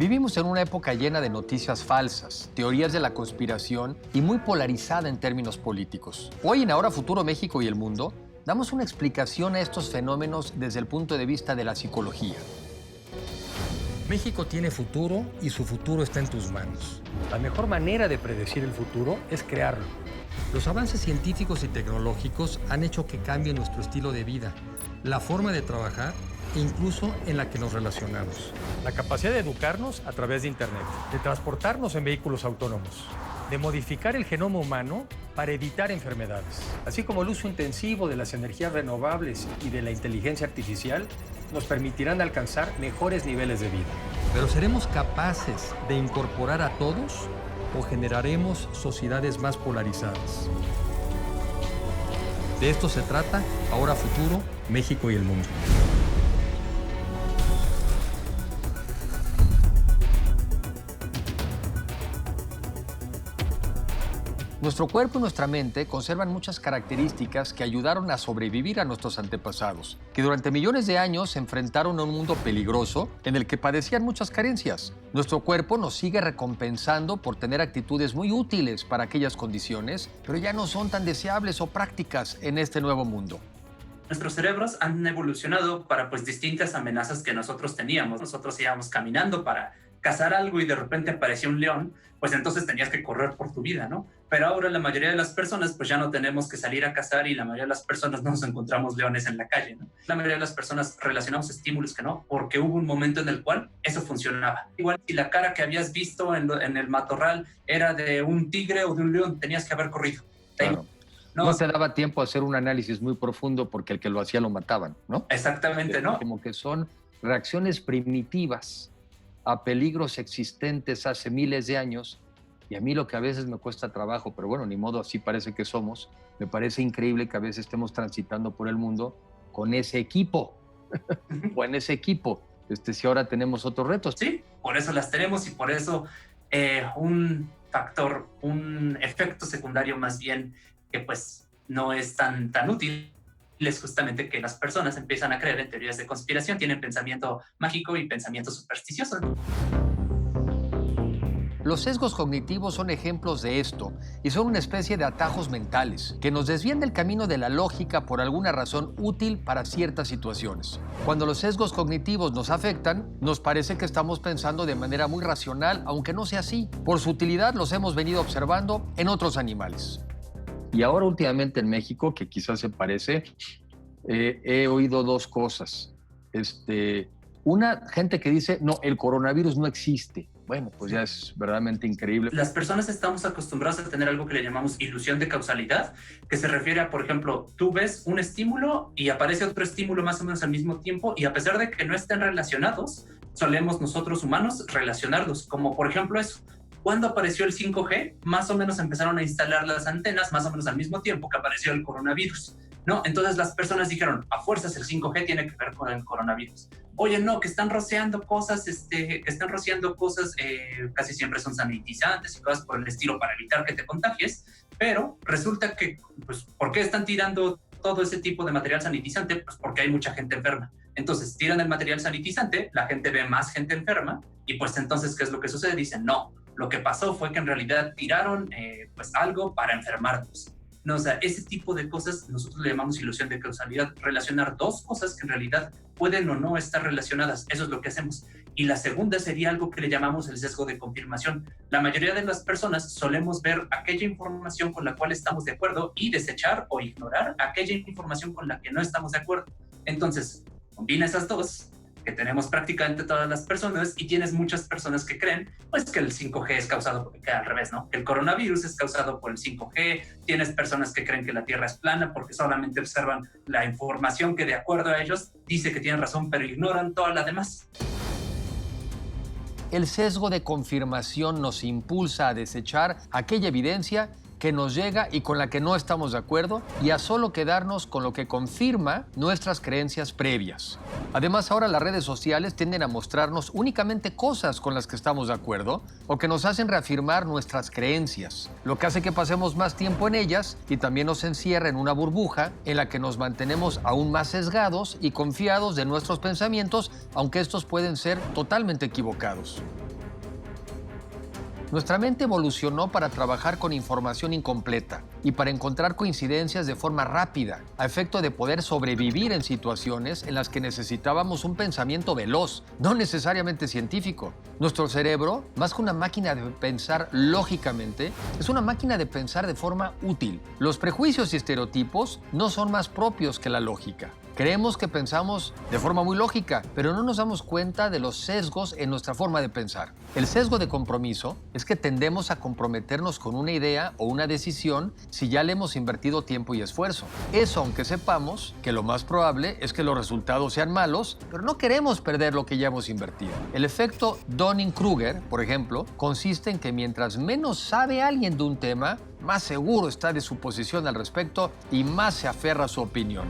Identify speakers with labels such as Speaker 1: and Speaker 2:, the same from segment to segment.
Speaker 1: Vivimos en una época llena de noticias falsas, teorías de la conspiración y muy polarizada en términos políticos. Hoy en Ahora Futuro México y el Mundo, damos una explicación a estos fenómenos desde el punto de vista de la psicología.
Speaker 2: México tiene futuro y su futuro está en tus manos. La mejor manera de predecir el futuro es crearlo. Los avances científicos y tecnológicos han hecho que cambie nuestro estilo de vida, la forma de trabajar e incluso en la que nos relacionamos. La capacidad de educarnos a través de Internet, de transportarnos en vehículos autónomos, de modificar el genoma humano para evitar enfermedades, así como el uso intensivo de las energías renovables y de la inteligencia artificial nos permitirán alcanzar mejores niveles de vida. Pero ¿seremos capaces de incorporar a todos o generaremos sociedades más polarizadas? De esto se trata Ahora Futuro, México y el Mundo.
Speaker 1: Nuestro cuerpo y nuestra mente conservan muchas características que ayudaron a sobrevivir a nuestros antepasados, que durante millones de años se enfrentaron a un mundo peligroso en el que padecían muchas carencias. Nuestro cuerpo nos sigue recompensando por tener actitudes muy útiles para aquellas condiciones, pero ya no son tan deseables o prácticas en este nuevo mundo.
Speaker 3: Nuestros cerebros han evolucionado para distintas amenazas que nosotros teníamos. Nosotros íbamos caminando para cazar algo y de repente apareció un león, pues entonces tenías que correr por tu vida, ¿no? Pero ahora la mayoría de las personas pues ya no tenemos que salir a cazar y la mayoría de las personas no nos encontramos leones en la calle, ¿no? La mayoría de las personas relacionamos estímulos que no, porque hubo un momento en el cual eso funcionaba. Igual si la cara que habías visto en el matorral era de un tigre o de un león, tenías que haber corrido.
Speaker 1: Claro. No se daba tiempo a hacer un análisis muy profundo porque el que lo hacía lo mataban, ¿no?
Speaker 3: Exactamente, ¿no?
Speaker 1: Como que son reacciones primitivas a peligros existentes hace miles de años, y a mí lo que a veces me cuesta trabajo, pero bueno, ni modo, así parece que somos, me parece increíble que a veces estemos transitando por el mundo con ese equipo, o en ese equipo, si ahora tenemos otros retos.
Speaker 3: Sí, por eso las tenemos y por eso un factor, un efecto secundario más bien que pues no es tan útil, es justamente que las personas empiezan a creer en teorías de conspiración, tienen pensamiento mágico y pensamiento supersticioso.
Speaker 1: Los sesgos cognitivos son ejemplos de esto y son una especie de atajos mentales que nos desvían del camino de la lógica por alguna razón útil para ciertas situaciones. Cuando los sesgos cognitivos nos afectan, nos parece que estamos pensando de manera muy racional, aunque no sea así. Por su utilidad los hemos venido observando en otros animales. Y ahora últimamente en México, que quizás se parece, he oído dos cosas. Una, gente que dice, no, el coronavirus no existe. Bueno, pues ya es verdaderamente increíble.
Speaker 3: Las personas estamos acostumbrados a tener algo que le llamamos ilusión de causalidad, que se refiere a, por ejemplo, tú ves un estímulo y aparece otro estímulo más o menos al mismo tiempo y a pesar de que no estén relacionados, solemos nosotros humanos relacionarlos, como por ejemplo eso. Cuando apareció el 5G, más o menos empezaron a instalar las antenas, más o menos al mismo tiempo que apareció el coronavirus, ¿no? Entonces las personas dijeron, a fuerzas el 5G tiene que ver con el coronavirus. Oye, no, que están rociando cosas, casi siempre son sanitizantes y cosas por el estilo para evitar que te contagies, pero resulta que, pues, ¿por qué están tirando todo ese tipo de material sanitizante? Pues porque hay mucha gente enferma. Entonces tiran el material sanitizante, la gente ve más gente enferma y pues entonces, ¿qué es lo que sucede? Dicen, no, lo que pasó fue que en realidad tiraron algo para enfermarnos. No, o sea, ese tipo de cosas nosotros le llamamos ilusión de causalidad, relacionar dos cosas que en realidad pueden o no estar relacionadas, eso es lo que hacemos. Y la segunda sería algo que le llamamos el sesgo de confirmación. La mayoría de las personas solemos ver aquella información con la cual estamos de acuerdo y desechar o ignorar aquella información con la que no estamos de acuerdo. Entonces, combina esas dos que tenemos prácticamente todas las personas y tienes muchas personas que creen pues que el 5G es causado, que al revés, ¿no? Que el coronavirus es causado por el 5G, tienes personas que creen que la Tierra es plana porque solamente observan la información que de acuerdo a ellos dice que tienen razón pero ignoran toda la demás.
Speaker 1: El sesgo de confirmación nos impulsa a desechar aquella evidencia que nos llega y con la que no estamos de acuerdo y a solo quedarnos con lo que confirma nuestras creencias previas. Además, ahora las redes sociales tienden a mostrarnos únicamente cosas con las que estamos de acuerdo o que nos hacen reafirmar nuestras creencias, lo que hace que pasemos más tiempo en ellas y también nos encierra en una burbuja en la que nos mantenemos aún más sesgados y confiados de nuestros pensamientos, aunque estos pueden ser totalmente equivocados. Nuestra mente evolucionó para trabajar con información incompleta y para encontrar coincidencias de forma rápida, a efecto de poder sobrevivir en situaciones en las que necesitábamos un pensamiento veloz, no necesariamente científico. Nuestro cerebro, más que una máquina de pensar lógicamente, es una máquina de pensar de forma útil. Los prejuicios y estereotipos no son más propios que la lógica. Creemos que pensamos de forma muy lógica, pero no nos damos cuenta de los sesgos en nuestra forma de pensar. El sesgo de compromiso es que tendemos a comprometernos con una idea o una decisión si ya le hemos invertido tiempo y esfuerzo. Eso aunque sepamos que lo más probable es que los resultados sean malos, pero no queremos perder lo que ya hemos invertido. El efecto Dunning-Kruger, por ejemplo, consiste en que mientras menos sabe alguien de un tema, más seguro está de su posición al respecto y más se aferra a su opinión.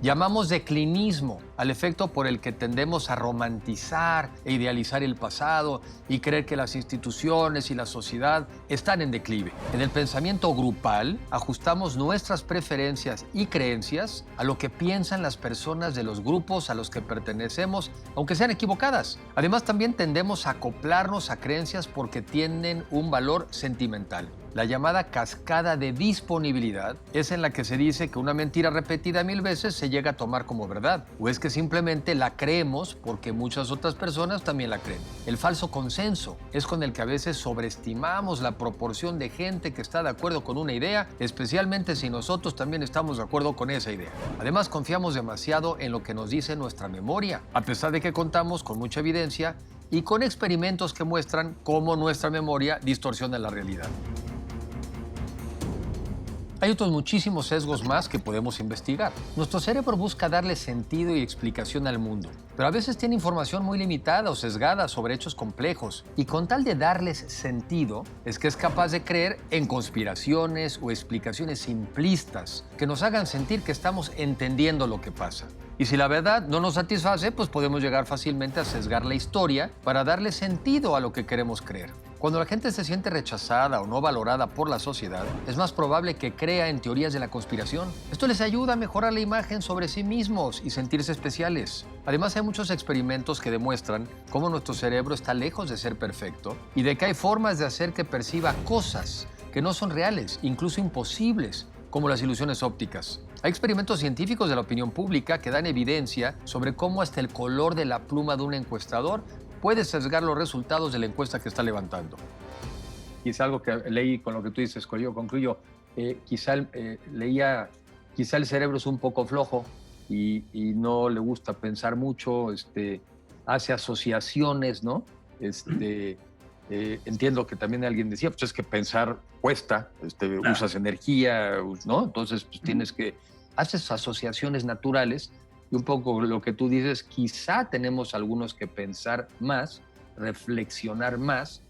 Speaker 1: Llamamos declinismo al efecto por el que tendemos a romantizar e idealizar el pasado y creer que las instituciones y la sociedad están en declive. En el pensamiento grupal, ajustamos nuestras preferencias y creencias a lo que piensan las personas de los grupos a los que pertenecemos, aunque sean equivocadas. Además, también tendemos a acoplarnos a creencias porque tienen un valor sentimental. La llamada cascada de disponibilidad es en la que se dice que una mentira repetida 1000 veces se llega a tomar como verdad, o es que simplemente la creemos porque muchas otras personas también la creen. El falso consenso es con el que a veces sobreestimamos la proporción de gente que está de acuerdo con una idea, especialmente si nosotros también estamos de acuerdo con esa idea. Además, confiamos demasiado en lo que nos dice nuestra memoria, a pesar de que contamos con mucha evidencia y con experimentos que muestran cómo nuestra memoria distorsiona la realidad. Hay otros muchísimos sesgos más que podemos investigar. Nuestro cerebro busca darle sentido y explicación al mundo, pero a veces tiene información muy limitada o sesgada sobre hechos complejos, y con tal de darles sentido, es que es capaz de creer en conspiraciones o explicaciones simplistas que nos hagan sentir que estamos entendiendo lo que pasa. Y si la verdad no nos satisface, pues podemos llegar fácilmente a sesgar la historia para darle sentido a lo que queremos creer. Cuando la gente se siente rechazada o no valorada por la sociedad, es más probable que crea en teorías de la conspiración. Esto les ayuda a mejorar la imagen sobre sí mismos y sentirse especiales. Además, hay muchos experimentos que demuestran cómo nuestro cerebro está lejos de ser perfecto y de que hay formas de hacer que perciba cosas que no son reales, incluso imposibles, como las ilusiones ópticas. Hay experimentos científicos de la opinión pública que dan evidencia sobre cómo hasta el color de la pluma de un encuestador puede sesgar los resultados de la encuesta que está levantando. Y es algo que leí con lo que tú dices, yo concluyo, quizá el cerebro es un poco flojo y no le gusta pensar mucho, hace asociaciones, ¿no? Entiendo que también alguien decía, pues es que pensar cuesta, claro. Usas energía, ¿no? Entonces pues haces asociaciones naturales. Y un poco lo que tú dices, quizá tenemos algunos que pensar más, reflexionar más.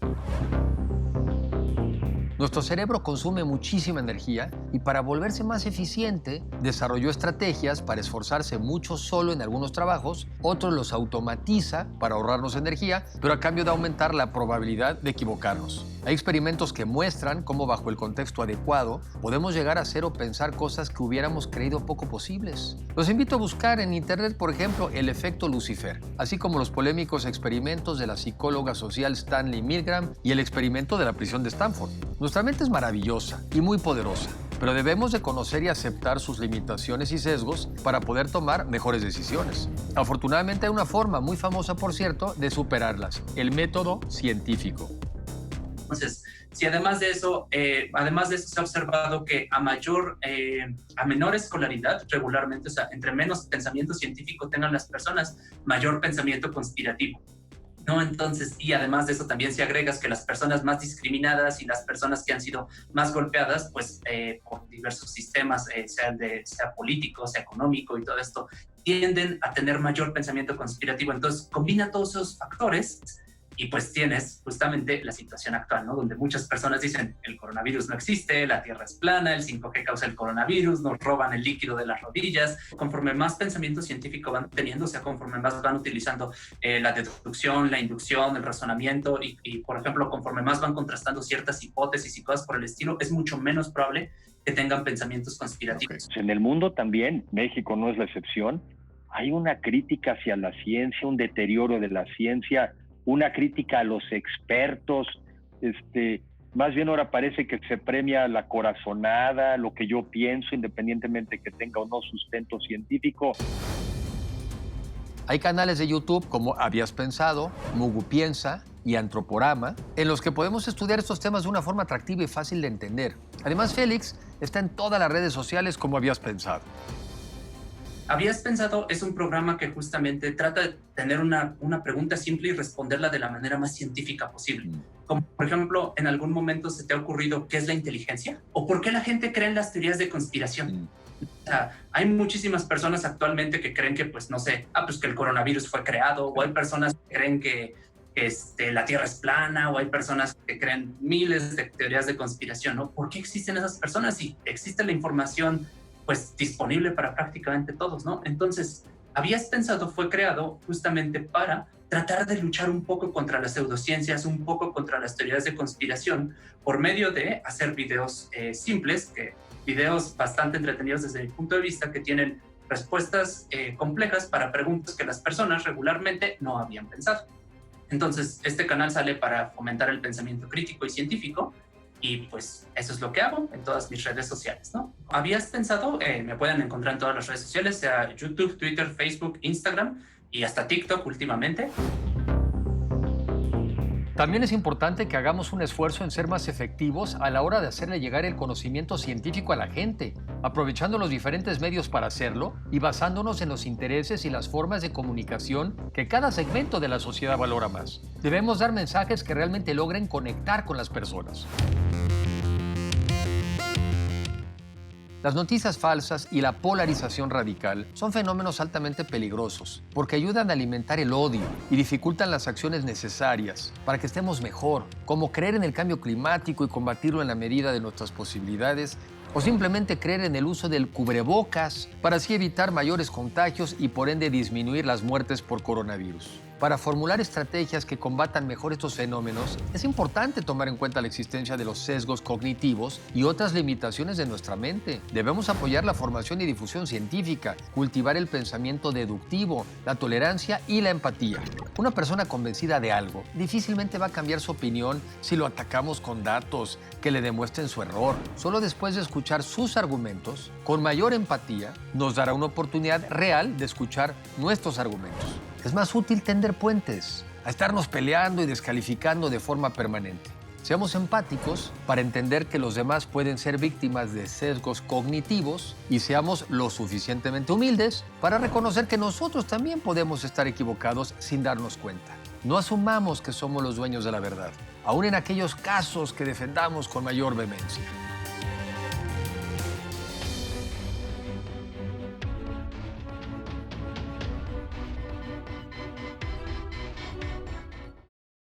Speaker 1: Nuestro cerebro consume muchísima energía y para volverse más eficiente desarrolló estrategias para esforzarse mucho solo en algunos trabajos, otros los automatiza para ahorrarnos energía, pero a cambio de aumentar la probabilidad de equivocarnos. Hay experimentos que muestran cómo bajo el contexto adecuado podemos llegar a hacer o pensar cosas que hubiéramos creído poco posibles. Los invito a buscar en internet, por ejemplo, el efecto Lucifer, así como los polémicos experimentos de la psicóloga social Stanley Milgram y el experimento de la prisión de Stanford. Nuestra mente es maravillosa y muy poderosa, pero debemos de conocer y aceptar sus limitaciones y sesgos para poder tomar mejores decisiones. Afortunadamente hay una forma muy famosa, por cierto, de superarlas: el método científico.
Speaker 3: Entonces, si además de eso se ha observado que a menor escolaridad, regularmente, o sea, entre menos pensamiento científico tengan las personas, mayor pensamiento conspirativo, ¿no? Entonces, y además de eso también si agregas que las personas más discriminadas y las personas que han sido más golpeadas, pues por diversos sistemas, sea político, sea económico y todo esto, tienden a tener mayor pensamiento conspirativo. Entonces, combina todos esos factores y pues tienes justamente la situación actual, ¿no? Donde muchas personas dicen el coronavirus no existe, la Tierra es plana, el 5G causa el coronavirus, nos roban el líquido de las rodillas. Conforme más pensamiento científico van teniendo, o sea, conforme más van utilizando la deducción, la inducción, el razonamiento y, por ejemplo, conforme más van contrastando ciertas hipótesis y cosas por el estilo, es mucho menos probable que tengan pensamientos conspirativos.
Speaker 4: En el mundo también, México no es la excepción, hay una crítica hacia la ciencia, un deterioro de la ciencia una crítica a los expertos. Más bien ahora parece que se premia la corazonada, lo que yo pienso, independientemente que tenga o no sustento científico.
Speaker 1: Hay canales de YouTube como Habías Pensado, Mugu Piensa y Antroporama, en los que podemos estudiar estos temas de una forma atractiva y fácil de entender. Además, Félix está en todas las redes sociales como Habías Pensado.
Speaker 3: Habías Pensado es un programa que justamente trata de tener una pregunta simple y responderla de la manera más científica posible. Como, por ejemplo, ¿en algún momento se te ha ocurrido qué es la inteligencia? ¿O por qué la gente cree en las teorías de conspiración? O sea, hay muchísimas personas actualmente que creen que, pues, no sé, pues que el coronavirus fue creado, o hay personas que creen que la Tierra es plana, o hay personas que creen miles de teorías de conspiración, ¿no? ¿Por qué existen esas personas? Si existe la información, pues, disponible para prácticamente todos, ¿no? Entonces, Habías Pensado fue creado justamente para tratar de luchar un poco contra las pseudociencias, un poco contra las teorías de conspiración, por medio de hacer videos simples, videos bastante entretenidos desde mi punto de vista, que tienen respuestas complejas para preguntas que las personas regularmente no habían pensado. Entonces, este canal sale para fomentar el pensamiento crítico y científico, y pues eso es lo que hago en todas mis redes sociales, ¿no? Habías Pensado, me pueden encontrar en todas las redes sociales, sea YouTube, Twitter, Facebook, Instagram y hasta TikTok últimamente.
Speaker 1: También es importante que hagamos un esfuerzo en ser más efectivos a la hora de hacerle llegar el conocimiento científico a la gente, aprovechando los diferentes medios para hacerlo y basándonos en los intereses y las formas de comunicación que cada segmento de la sociedad valora más. Debemos dar mensajes que realmente logren conectar con las personas. Las noticias falsas y la polarización radical son fenómenos altamente peligrosos porque ayudan a alimentar el odio y dificultan las acciones necesarias para que estemos mejor, como creer en el cambio climático y combatirlo en la medida de nuestras posibilidades, o simplemente creer en el uso del cubrebocas para así evitar mayores contagios y por ende disminuir las muertes por coronavirus. Para formular estrategias que combatan mejor estos fenómenos, es importante tomar en cuenta la existencia de los sesgos cognitivos y otras limitaciones de nuestra mente. Debemos apoyar la formación y difusión científica, cultivar el pensamiento deductivo, la tolerancia y la empatía. Una persona convencida de algo difícilmente va a cambiar su opinión si lo atacamos con datos que le demuestren su error. Solo después de escuchar sus argumentos, con mayor empatía, nos dará una oportunidad real de escuchar nuestros argumentos. Es más útil tender puentes a estarnos peleando y descalificando de forma permanente. Seamos empáticos para entender que los demás pueden ser víctimas de sesgos cognitivos y seamos lo suficientemente humildes para reconocer que nosotros también podemos estar equivocados sin darnos cuenta. No asumamos que somos los dueños de la verdad, aun en aquellos casos que defendamos con mayor vehemencia.